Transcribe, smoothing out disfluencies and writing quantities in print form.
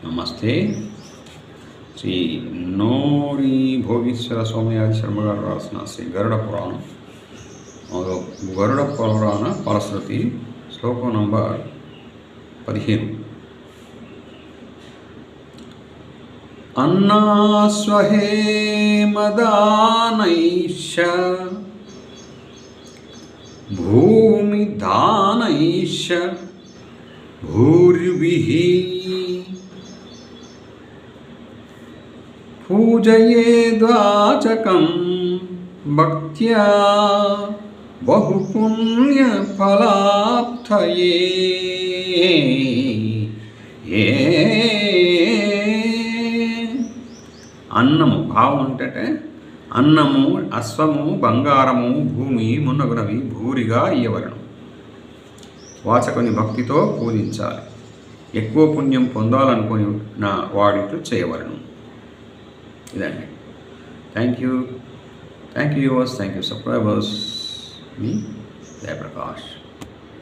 నమస్తే. శ్రీ నోరి భోగీశ్వర సోమయాజి శర్మ గారు రాసిన శ్రీ గరుడ పురాణం, గరుడ పురాణ ఫలశ్రుతి, శ్లోకం నంబర్ 15. అన్నాస్వహేమదానైష భూమిదానైష భూర్భిః పూజయేద్వాచకం భక్త్యా బహుపుణ్యఫలాప్తయే. అన్నము భావం అంటే అన్నము, అశ్వము, బంగారము, భూమి మున్నగునవి భూరిగా ఇయ్యవలను. వాచకుని భక్తితో పూజించాలి. ఎక్కువ పుణ్యం పొందాలనుకుని నా వాడిట్లు చేయవలను. ఇదండి. Thank you viewers, thank you subscribers. Me Jayaprakash.